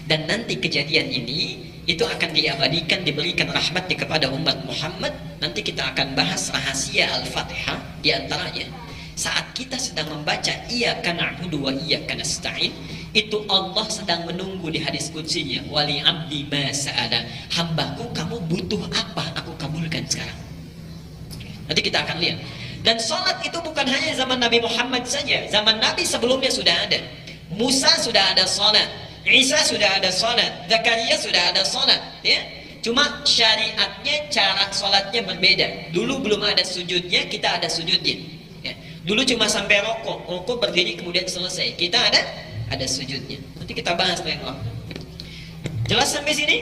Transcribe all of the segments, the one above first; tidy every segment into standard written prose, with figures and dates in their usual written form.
Dan nanti kejadian ini itu akan diabadikan, diberikan rahmatnya kepada umat Muhammad. Nanti kita akan bahas rahasia Al-Fatihah. Di antaranya, saat kita sedang membaca iyyaka na'budu wa iyyaka nasta'in, itu Allah sedang menunggu di hadis qudsinya, wali abdi ma sa'ala, hambaku kamu butuh apa, aku kabulkan sekarang. Nanti kita akan lihat. Dan sholat itu bukan hanya zaman Nabi Muhammad saja, zaman Nabi sebelumnya sudah ada. Musa sudah ada sholat, Isa sudah ada sholat, Zakaria sudah ada sholat, ya. Cuma syariatnya, cara sholatnya berbeda. Dulu belum ada sujudnya, kita ada sujudnya, ya. Dulu cuma sampai rokok berdiri kemudian selesai. Kita ada sujudnya. Nanti kita bahas lagi. Jelas sampai sini?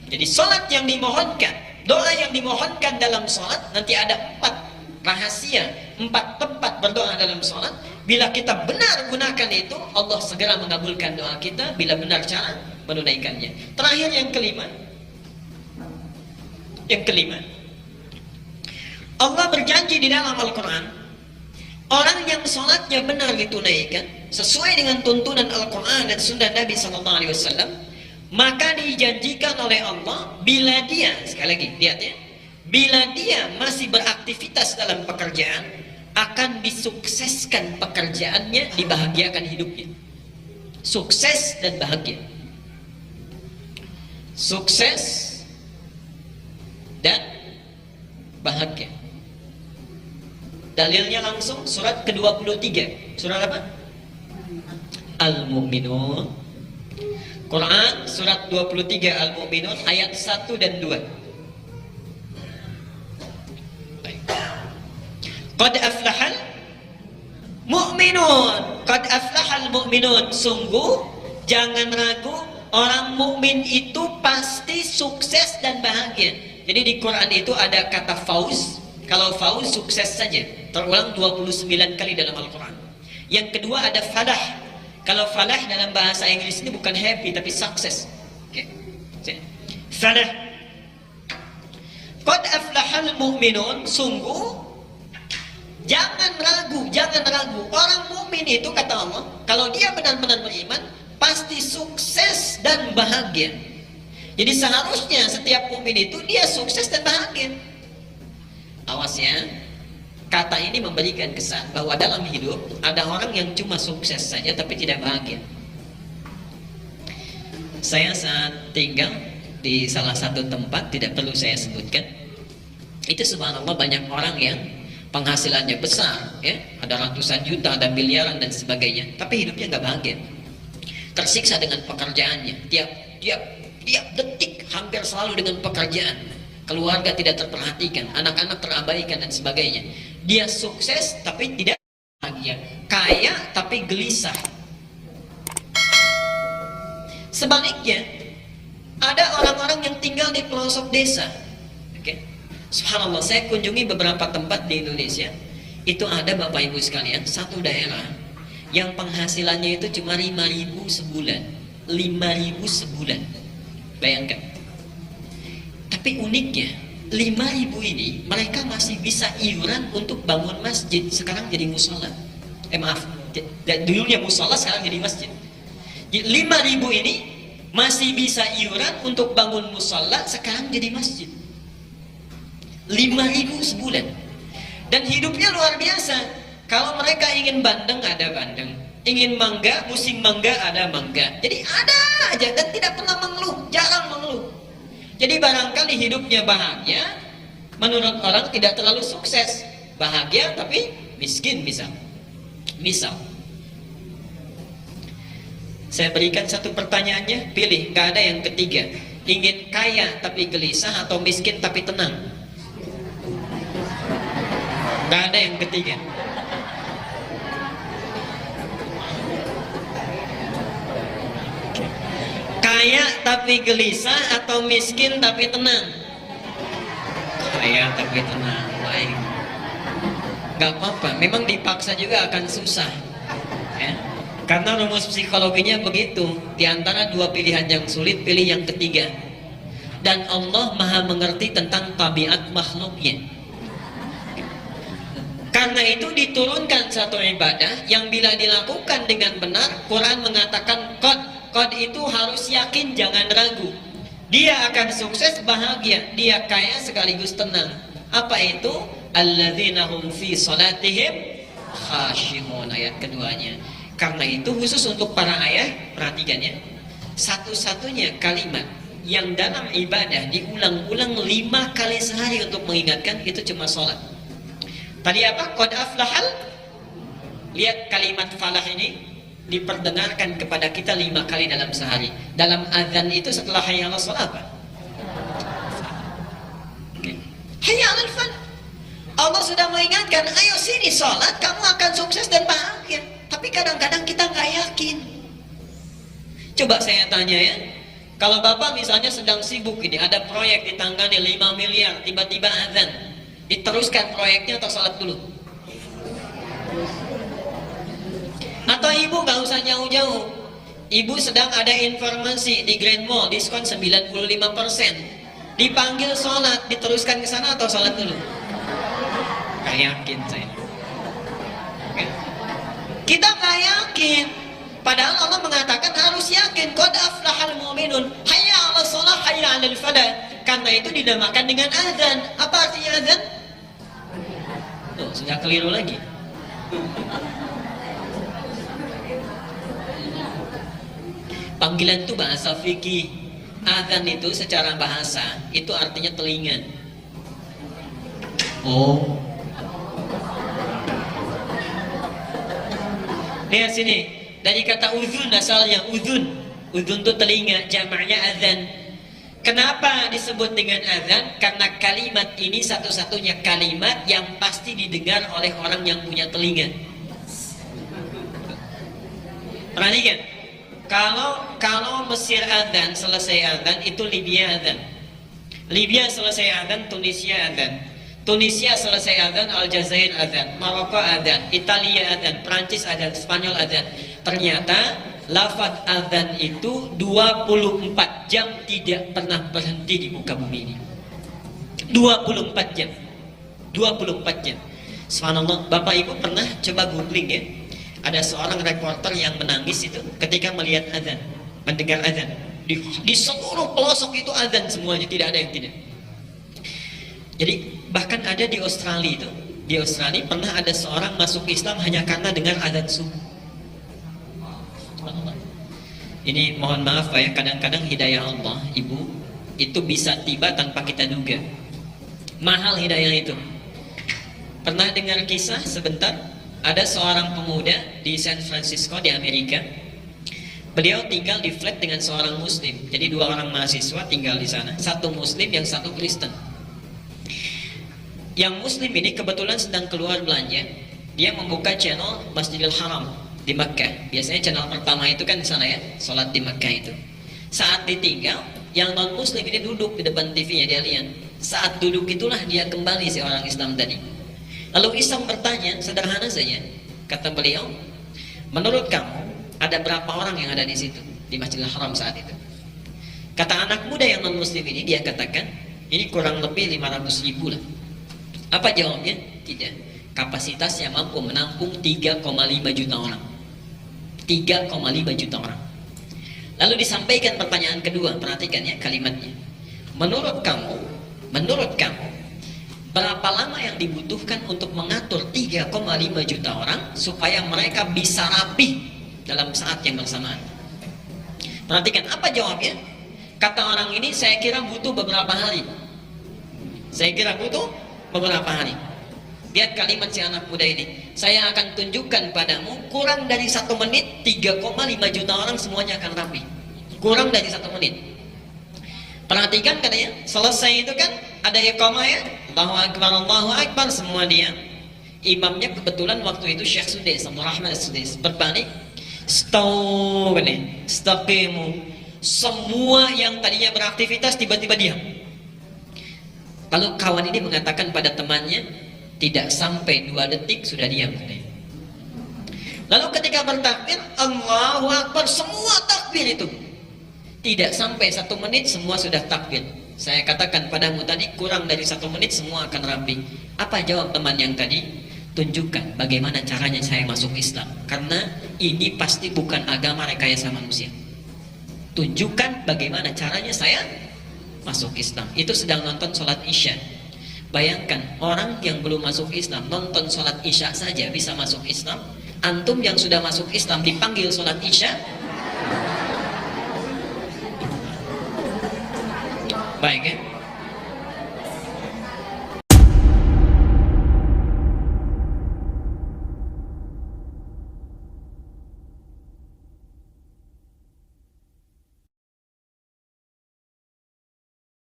Jadi sholat yang dimohonkan, doa yang dimohonkan dalam sholat, nanti ada 4 rahasia, 4 tempat berdoa dalam sholat. Bila kita benar gunakan itu, Allah segera mengabulkan doa kita bila benar cara menunaikannya. Terakhir yang kelima, Allah berjanji di dalam Al-Quran, orang yang sholatnya benar ditunaikan sesuai dengan tuntunan Al-Quran dan sunnah Nabi SAW, maka dijanjikan oleh Allah, bila dia, sekali lagi lihat ya, bila dia masih beraktivitas dalam pekerjaan, akan disukseskan pekerjaannya, dibahagiakan hidupnya. Sukses dan bahagia. Sukses dan bahagia. Dalilnya langsung surat ke-23. Surat apa? Al-Mu'minun. Quran surat 23 Al-Mu'minun ayat 1 dan 2. Qad aflahal mu'minun. Qad aflahal mu'minun. Sungguh jangan ragu, orang mukmin itu pasti sukses dan bahagia. Jadi di Quran itu ada kata fauz. Kalau fauz sukses saja, terulang 29 kali dalam Al-Quran. Yang kedua ada falah. Kalau falah dalam bahasa Inggris ini bukan happy tapi sukses. Okay. Falah. Qad aflahal mu'minun. Sungguh jangan ragu. Orang mukmin itu kata Allah, kalau dia benar-benar beriman, pasti sukses dan bahagia. Jadi seharusnya setiap mukmin itu dia sukses dan bahagia. Awas ya, kata ini memberikan kesan bahwa dalam hidup ada orang yang cuma sukses saja tapi tidak bahagia. Saya saat tinggal di salah satu tempat, tidak perlu saya sebutkan, itu subhanallah banyak orang yang penghasilannya besar, ya, ada ratusan juta, ada miliaran dan sebagainya, tapi hidupnya nggak bahagia, tersiksa dengan pekerjaannya, tiap detik hampir selalu dengan pekerjaan, keluarga tidak terperhatikan, anak-anak terabaikan dan sebagainya. Dia sukses tapi tidak bahagia, kaya tapi gelisah. Sebaliknya, ada orang-orang yang tinggal di pelosok desa. Subhanallah, saya kunjungi beberapa tempat di Indonesia. Itu ada Bapak Ibu sekalian, satu daerah yang penghasilannya itu cuma 5.000 sebulan. 5.000 sebulan. Bayangkan. Tapi uniknya, 5.000 ini mereka masih bisa iuran untuk bangun masjid. Sekarang jadi musola. Maaf, dulunya musola, sekarang jadi masjid. 5.000 ini masih bisa iuran untuk bangun musola, sekarang jadi masjid. 5.000 sebulan. Dan hidupnya luar biasa. Kalau mereka ingin bandeng, ada bandeng. Ingin mangga, musim mangga, ada mangga. Jadi ada aja dan tidak pernah mengeluh, jarang mengeluh. Jadi barangkali hidupnya bahagia, menurut orang tidak terlalu sukses. Bahagia tapi miskin misal. Saya berikan satu pertanyaannya, pilih, nggak ada yang ketiga. Ingin kaya tapi gelisah atau miskin tapi tenang? Nggak ada yang ketiga. Kaya tapi gelisah atau miskin tapi tenang? Kaya tapi tenang. Baik. Gak apa-apa, memang dipaksa juga akan susah, ya. Karena rumus psikologinya begitu. Di antara dua pilihan yang sulit, pilih yang ketiga. Dan Allah maha mengerti tentang tabiat makhluknya. Karena itu diturunkan satu ibadah yang bila dilakukan dengan benar, Quran mengatakan qad Qad itu harus yakin, jangan ragu. Dia akan sukses, bahagia, dia kaya sekaligus tenang. Apa itu? Alladzina hum fi salatihim khashi'un, ayat keduanya. Karena itu khusus untuk para ayah, perhatikan ya. Satu-satunya kalimat yang dalam ibadah diulang-ulang 5 kali sehari untuk mengingatkan itu cuma sholat. Tadi apa? Qad aflahal. Lihat kalimat falah ini diperdengarkan kepada kita 5 kali dalam sehari. Dalam azan itu setelah hayya 'alas shalah apa? Okay. Hayya 'alal falah. Allah sudah mengingatkan, ayo sini sholat, kamu akan sukses dan bahagia. Tapi kadang-kadang kita nggak yakin. Coba saya tanya ya, kalau bapak misalnya sedang sibuk ini, ada proyek ditangani 5 miliar, tiba-tiba azan, diteruskan proyeknya atau sholat dulu? Atau ibu nggak usah jauh-jauh, ibu sedang ada informasi di Grand Mall diskon 95%, dipanggil sholat, diteruskan ke sana atau sholat dulu? Gak yakin saya. Kita gak yakin. Padahal Allah mengatakan harus yakin. Qad aflahal mu'minun, hayya 'alas shalah, hayya 'alal falah. Karena itu dinamakan dengan azan. Apa artinya azan? Tuh, sudah keliru lagi. Panggilan itu bahasa fikih. Azan itu secara bahasa itu artinya telinga. Oh. Lihat sini, dari kata uzun asalnya, uzun itu telinga, jamaknya azan. Kenapa disebut dengan azan? Karena kalimat ini satu-satunya kalimat yang pasti didengar oleh orang yang punya telinga. Perhatikan, kalau Mesir azan, selesai azan itu Libya azan. Libya selesai azan, Tunisia azan. Tunisia selesai azan, Aljazair azan, Maroko azan, Italia azan, Prancis azan, Spanyol azan. Ternyata lafaz azan itu 24 jam tidak pernah berhenti di muka bumi ini. 24 jam. 24 jam. Subhanallah, Bapak Ibu pernah coba googling ya. Ada seorang reporter yang menangis itu ketika melihat azan, mendengar azan. Di seluruh pelosok itu azan semuanya, tidak ada yang tidak. Jadi bahkan ada di Australia itu, di Australia pernah ada seorang masuk Islam hanya karena dengar azan subuh. Ini mohon maaf ya, kadang-kadang hidayah Allah, Ibu, itu bisa tiba tanpa kita duga. Mahal hidayah itu. Pernah dengar kisah sebentar? Ada seorang pemuda di San Francisco di Amerika. Beliau tinggal di flat dengan seorang Muslim. Jadi 2 orang mahasiswa tinggal di sana. Satu Muslim, yang satu Kristen. Yang Muslim ini kebetulan sedang keluar belanja. Dia membuka channel Masjidil Haram di Makkah. Biasanya channel pertama itu kan di sana ya, sholat di Makkah itu. Saat ditinggal, yang non Muslim ini duduk di depan TV-nya, dia lihat. Saat duduk itulah dia kembali si orang Islam tadi. Lalu Islam bertanya, sederhana saja, kata beliau, menurut kamu ada berapa orang yang ada di situ di Masjidil Haram saat itu? Kata anak muda yang non Muslim ini, dia katakan, ini kurang lebih 500.000 lah. Apa jawabnya? Tidak. Kapasitasnya mampu menampung 3,5 juta orang. 3,5 juta orang. Lalu disampaikan pertanyaan kedua, perhatikan ya kalimatnya. Menurut kamu, berapa lama yang dibutuhkan untuk mengatur 3,5 juta orang supaya mereka bisa rapih dalam saat yang bersamaan? Perhatikan apa jawabnya. Kata orang ini, saya kira butuh beberapa hari. Saya kira butuh beberapa hari. Lihat kalimat si anak muda ini. Saya akan tunjukkan padamu, kurang dari 1 menit 3,5 juta orang semuanya akan rapi. Kurang dari 1 menit. Perhatikan katanya, selesai itu kan ada iqamah ya, Allahu Akbar, semua dia. Imamnya kebetulan waktu itu Syekh Sudais, Abdul Rahman Sudais, berbalik, staqimu. Semua yang tadinya beraktivitas tiba-tiba diam. Lalu kawan ini mengatakan pada temannya, tidak sampai 2 detik sudah diam. Lalu ketika bertakbir, Allahu Akbar, semua takbir itu. Tidak sampai 1 menit semua sudah takbir. Saya katakan padamu tadi, kurang dari 1 menit semua akan rapi. Apa jawab teman yang tadi? Tunjukkan bagaimana caranya saya masuk Islam. Karena ini pasti bukan agama rekayasa manusia. tunjukkan bagaimana caranya saya masuk Islam. Itu sedang nonton sholat Isya. Bayangkan orang yang belum masuk Islam nonton sholat Isya saja bisa masuk Islam. Antum yang sudah masuk Islam dipanggil sholat Isya. Baik ya.